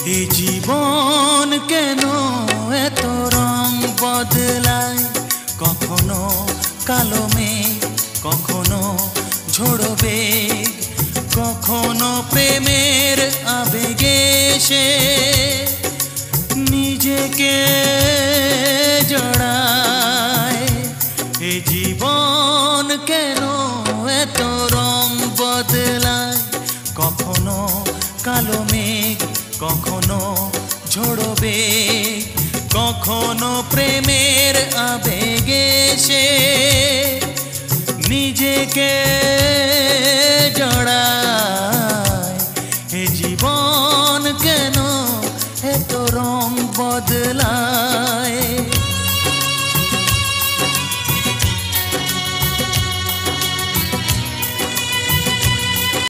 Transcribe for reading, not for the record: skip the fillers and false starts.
এই জীবন কেন এত রং বদলায়, কখনো কালো মেঘ, কখনো ঝোড়ো বেগ, কখনো প্রেমের আবেগে সে নিজেকে জড়ায়। এই জীবন কেন এত রং বদলায়, কখনো কালো মেঘ, কখনো ঝোড়ো বেগ, কখনো প্রেমের আবেগে সে নিজেকে জড়ায়।